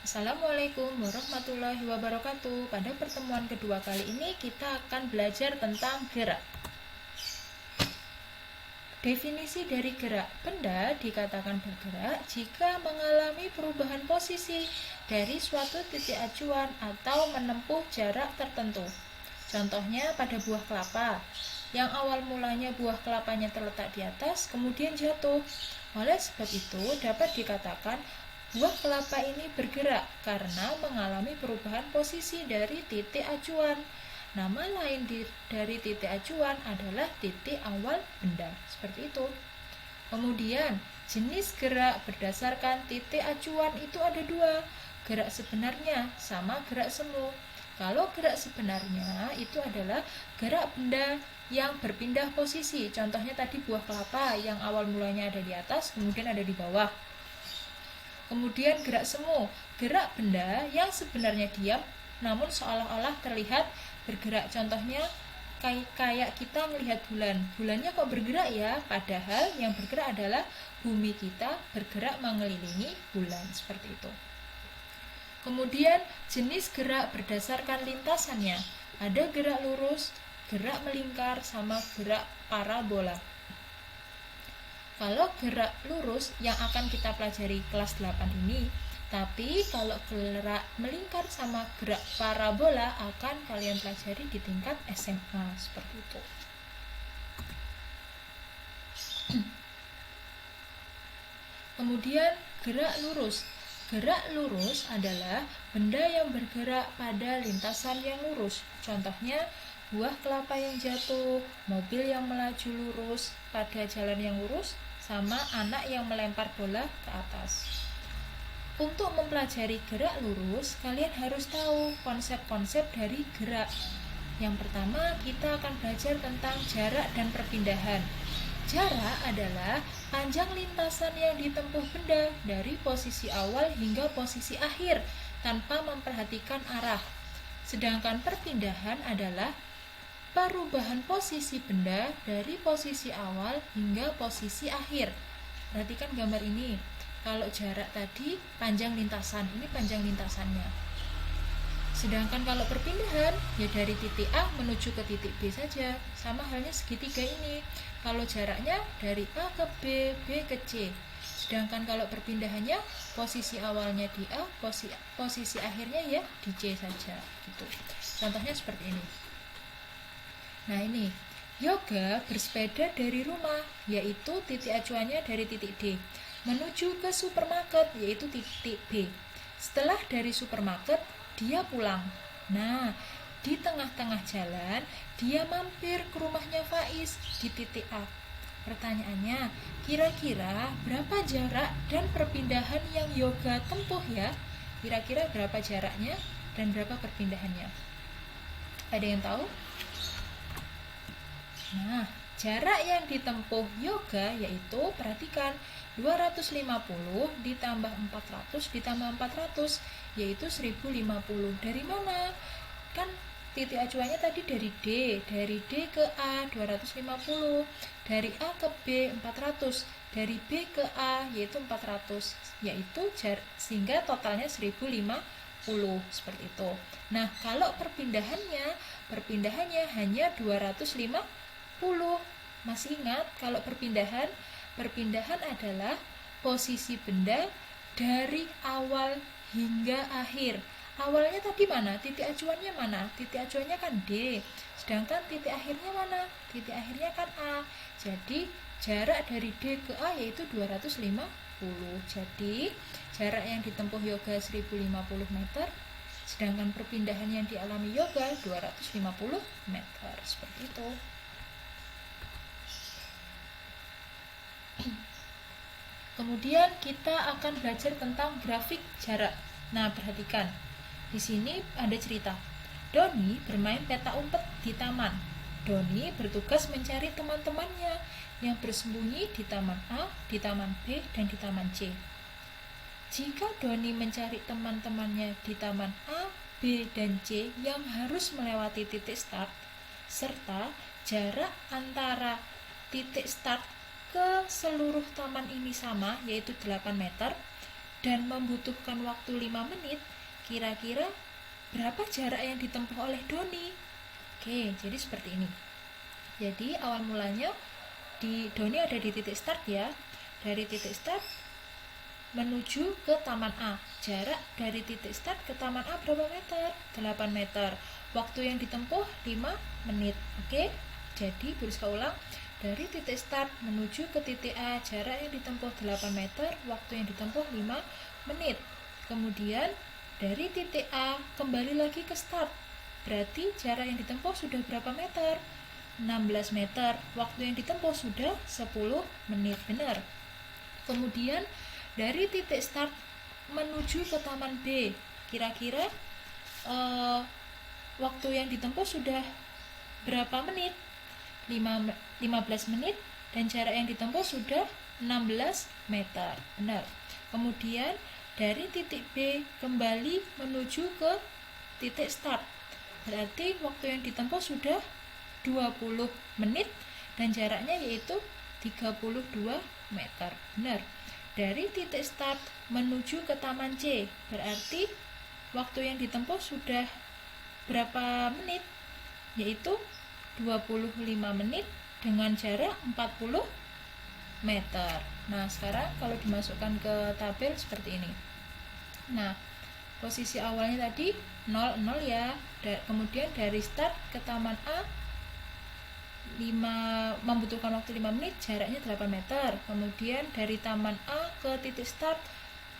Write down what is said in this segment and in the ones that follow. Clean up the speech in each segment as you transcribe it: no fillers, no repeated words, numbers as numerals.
Assalamualaikum warahmatullahi wabarakatuh. Pada pertemuan kedua kali ini kita akan belajar tentang gerak. Definisi dari gerak: benda dikatakan bergerak jika mengalami perubahan posisi dari suatu titik acuan atau menempuh jarak tertentu. Contohnya pada buah kelapa, yang awal mulanya buah kelapanya terletak di atas, kemudian jatuh. Oleh sebab itu, dapat dikatakan buah kelapa ini bergerak karena mengalami perubahan posisi dari titik acuan. Nama lain dari titik acuan adalah titik awal benda. Seperti itu. Kemudian, jenis gerak berdasarkan titik acuan itu ada dua. Gerak sebenarnya sama gerak semu. Kalau gerak sebenarnya itu adalah gerak benda yang berpindah posisi. Contohnya tadi buah kelapa yang awal mulanya ada di atas, kemudian ada di bawah. Kemudian gerak semu, gerak benda yang sebenarnya diam namun seolah-olah terlihat bergerak. Contohnya kayak kita melihat bulan. Bulannya kok bergerak ya? Padahal yang bergerak adalah bumi kita bergerak mengelilingi bulan. Seperti itu. Kemudian jenis gerak berdasarkan lintasannya. Ada gerak lurus, gerak melingkar, sama gerak parabola. Kalau gerak lurus yang akan kita pelajari kelas 8 ini, tapi kalau gerak melingkar sama gerak parabola akan kalian pelajari di tingkat SMA. Seperti itu. Kemudian gerak lurus. Gerak lurus adalah benda yang bergerak pada lintasan yang lurus. Contohnya buah kelapa yang jatuh, mobil yang melaju lurus pada jalan yang lurus, sama anak yang melempar bola ke atas. Untuk mempelajari gerak lurus, kalian harus tahu konsep-konsep dari gerak. Yang pertama, kita akan belajar tentang jarak dan perpindahan. Jarak adalah panjang lintasan yang ditempuh benda dari posisi awal hingga posisi akhir tanpa memperhatikan arah. Sedangkan perpindahan adalah perubahan posisi benda dari posisi awal hingga posisi akhir. Perhatikan gambar ini. Kalau jarak tadi panjang lintasan, ini panjang lintasannya. Sedangkan kalau perpindahan, ya dari titik A menuju ke titik B saja. Sama halnya segitiga ini. Kalau jaraknya dari A ke B, B ke C. Sedangkan kalau perpindahannya, posisi awalnya di A, posisi akhirnya ya di C saja. Gitu. Contohnya seperti ini. Nah ini, Yoga bersepeda dari rumah, yaitu titik acuannya dari titik D, menuju ke supermarket, yaitu titik B. Setelah dari supermarket, dia pulang. Nah, di tengah-tengah jalan, dia mampir ke rumahnya Faiz di titik A. Pertanyaannya, kira-kira berapa jarak dan perpindahan yang Yoga tempuh ya? Kira-kira berapa jaraknya dan berapa perpindahannya? Ada yang tahu? Nah, jarak yang ditempuh Yoga yaitu, perhatikan, 250 ditambah 400 ditambah 400, yaitu 1050. Dari mana? Kan titik acuannya tadi dari D ke A 250, dari A ke B 400, dari B ke A yaitu 400, yaitu sehingga totalnya 1050. Seperti itu. Nah, kalau perpindahannya hanya 250. Masih ingat kalau perpindahan adalah posisi benda dari awal hingga akhir. Awalnya tadi mana? Titik acuannya mana? Titik acuannya kan D. Sedangkan titik akhirnya mana? Titik akhirnya kan A. Jadi jarak dari D ke A yaitu 250. Jadi jarak yang ditempuh Yoga 1050 meter, sedangkan perpindahan yang dialami Yoga 250 meter. Seperti itu. Kemudian kita akan belajar tentang grafik jarak. Nah, perhatikan. Di sini ada cerita. Doni bermain peta umpet di taman. Doni bertugas mencari teman-temannya yang bersembunyi di taman A, di taman B, dan di taman C. Jika Doni mencari teman-temannya di taman A, B, dan C yang harus melewati titik start, serta jarak antara titik start ke seluruh taman ini sama, yaitu 8 meter, dan membutuhkan waktu 5 menit, kira-kira berapa jarak yang ditempuh oleh Doni? Oke, jadi seperti ini. Jadi awal mulanya Doni ada di titik start ya. Dari titik start menuju ke taman A. Jarak dari titik start ke taman A berapa meter? 8 meter. Waktu yang ditempuh 5 menit. Oke? Jadi Buriska ulang. Dari titik start menuju ke titik A, jarak yang ditempuh 8 meter, waktu yang ditempuh 5 menit. Kemudian dari titik A kembali lagi ke start. Berarti jarak yang ditempuh sudah berapa meter? 16 meter. Waktu yang ditempuh sudah 10 menit. Benar. Kemudian dari titik start menuju ke taman B, kira-kira waktu yang ditempuh sudah berapa menit? 15 menit, dan jarak yang ditempuh sudah 16 meter. Benar. Kemudian dari titik B kembali menuju ke titik start, berarti waktu yang ditempuh sudah 20 menit dan jaraknya yaitu 32 meter. Benar. Dari titik start menuju ke taman C, berarti waktu yang ditempuh sudah berapa menit? Yaitu 25 menit dengan jarak 40 meter. Nah, sekarang kalau dimasukkan ke tabel seperti ini. Nah, posisi awalnya tadi 0, 0 ya. Kemudian dari start ke taman A membutuhkan waktu 5 menit, jaraknya 8 meter. Kemudian dari taman A ke titik start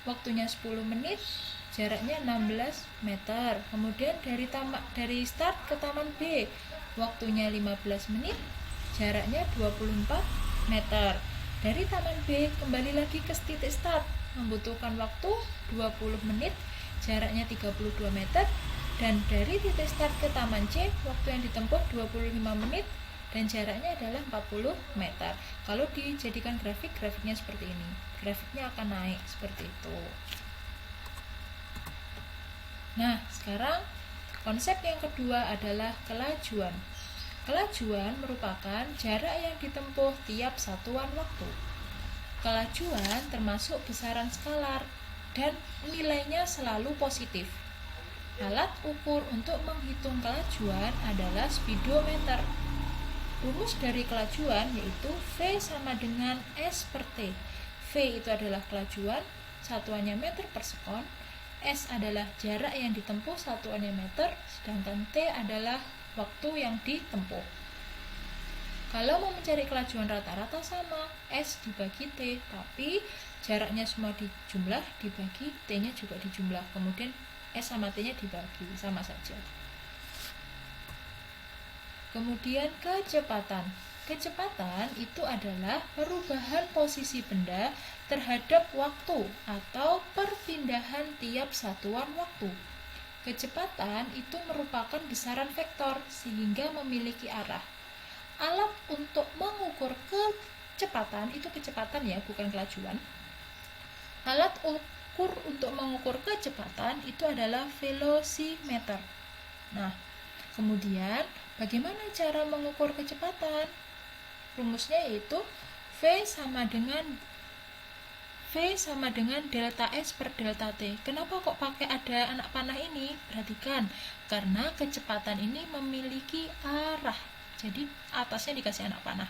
waktunya 10 menit, jaraknya 16 meter. Kemudian dari start ke taman B waktunya 15 menit, jaraknya 24 meter. Dari taman B kembali lagi ke titik start, membutuhkan waktu 20 menit, jaraknya 32 meter. Dan dari titik start ke taman C, waktu yang ditempuh 25 menit dan jaraknya adalah 40 meter. Kalau dijadikan grafiknya seperti ini. Grafiknya akan naik seperti itu. Nah, sekarang konsep yang kedua adalah kelajuan. Kelajuan merupakan jarak yang ditempuh tiap satuan waktu. Kelajuan termasuk besaran skalar dan nilainya selalu positif. Alat ukur untuk menghitung kelajuan adalah speedometer. Rumus dari kelajuan yaitu V sama dengan S per T. V itu adalah kelajuan, satuannya meter per sekon. S adalah jarak yang ditempuh, satuannya meter, sedangkan T adalah waktu yang ditempuh. Kalau mau mencari kelajuan rata-rata sama, S dibagi T, tapi jaraknya semua dijumlah, dibagi, T-nya juga dijumlah. Kemudian S sama T-nya dibagi, sama saja. Kemudian kecepatan. Kecepatan itu adalah perubahan posisi benda terhadap waktu atau perpindahan tiap satuan waktu. Kecepatan itu merupakan besaran vektor sehingga memiliki arah. Alat untuk mengukur kecepatan, itu kecepatan ya, bukan kelajuan. Alat ukur untuk mengukur kecepatan itu adalah velocimeter. Nah, kemudian bagaimana cara mengukur kecepatan? Rumusnya yaitu V sama dengan delta S per delta T. Kenapa kok pakai ada anak panah ini? Perhatikan, karena kecepatan ini memiliki arah. Jadi atasnya dikasih anak panah.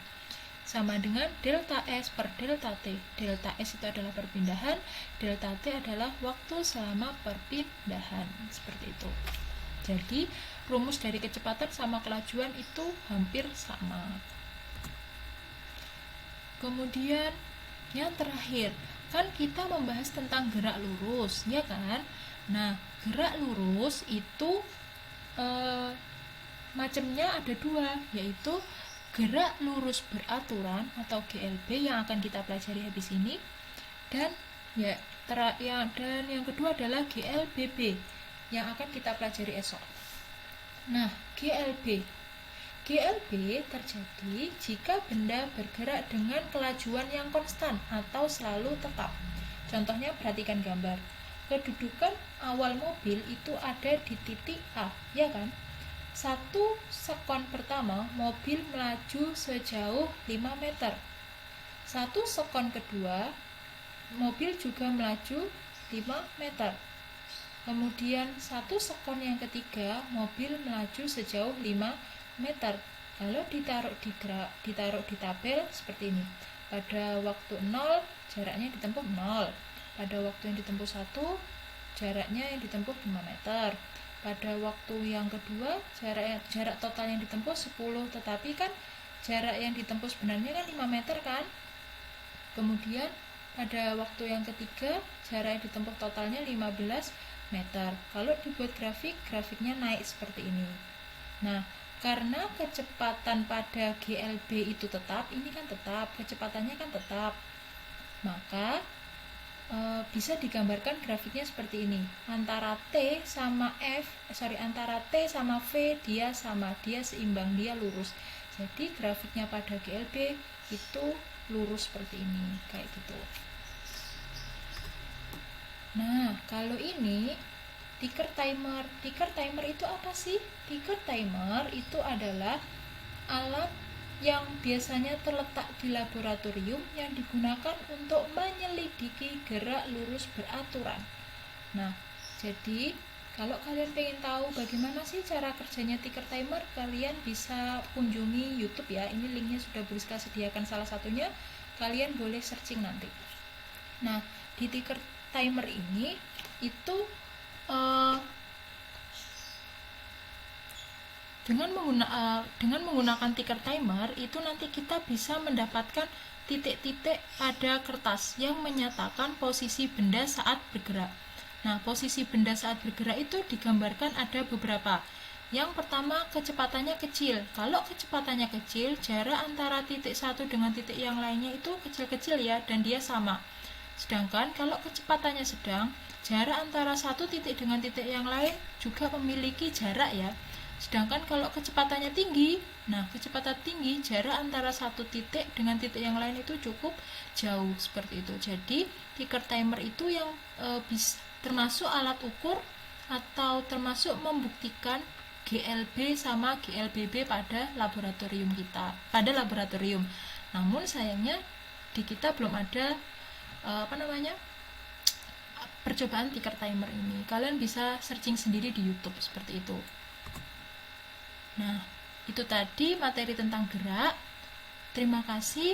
Sama dengan delta S per delta T. Delta S itu adalah perpindahan, delta T adalah waktu selama perpindahan. Seperti itu. Jadi rumus dari kecepatan sama kelajuan itu hampir sama. Kemudian yang terakhir, kan kita membahas tentang gerak lurus, ya kan? Nah, gerak lurus itu macamnya ada dua, yaitu gerak lurus beraturan atau GLB yang akan kita pelajari habis ini, dan yang kedua adalah GLBB yang akan kita pelajari esok. Nah, GLB terjadi jika benda bergerak dengan kelajuan yang konstan atau selalu tetap. Contohnya, perhatikan gambar. Kedudukan awal mobil itu ada di titik A, ya kan? 1 sekon pertama mobil melaju sejauh 5 meter. 1 sekon kedua mobil juga melaju 5 meter. Kemudian 1 sekon yang ketiga, mobil melaju sejauh 5 meter. Kalau ditaruh di tabel seperti ini. Pada waktu 0, jaraknya ditempuh 0. Pada waktu yang ditempuh 1, jaraknya yang ditempuh 5 meter. Pada waktu yang kedua, jarak total yang ditempuh 10, tetapi kan jarak yang ditempuh sebenarnya kan 5 meter kan. Kemudian pada waktu yang ketiga, jarak yang ditempuh totalnya 15 meter. Kalau dibuat grafiknya naik seperti ini. Nah, karena kecepatan pada GLB itu tetap, ini kan tetap, kecepatannya kan tetap, maka bisa digambarkan grafiknya seperti ini. Antara T sama V dia sama, dia seimbang, dia lurus. Jadi grafiknya pada GLB itu lurus seperti ini, kayak gitu. Nah, kalau ini ticker timer. Ticker timer itu apa sih? Ticker timer itu adalah alat yang biasanya terletak di laboratorium yang digunakan untuk menyelidiki gerak lurus beraturan. Nah, jadi kalau kalian pengen tahu bagaimana sih cara kerjanya ticker timer, kalian bisa kunjungi YouTube ya. Ini linknya sudah Briska sediakan salah satunya. Kalian boleh searching nanti. Nah, di ticker timer ini itu dengan menggunakan ticker timer itu nanti kita bisa mendapatkan titik-titik pada kertas yang menyatakan posisi benda saat bergerak. Nah, posisi benda saat bergerak itu digambarkan ada beberapa. Yang pertama, kecepatannya kecil. Kalau kecepatannya kecil, jarak antara titik satu dengan titik yang lainnya itu kecil-kecil ya, dan dia sama. Sedangkan kalau kecepatannya sedang, jarak antara satu titik dengan titik yang lain juga memiliki jarak ya. Sedangkan kalau kecepatannya tinggi, nah kecepatan tinggi, jarak antara satu titik dengan titik yang lain itu cukup jauh seperti itu. Jadi ticker timer itu yang termasuk alat ukur atau termasuk membuktikan GLB sama GLBB pada laboratorium kita, Namun sayangnya di kita belum ada percobaan ticker timer ini. Kalian bisa searching sendiri di YouTube seperti itu. Nah, itu tadi materi tentang gerak. Terima kasih.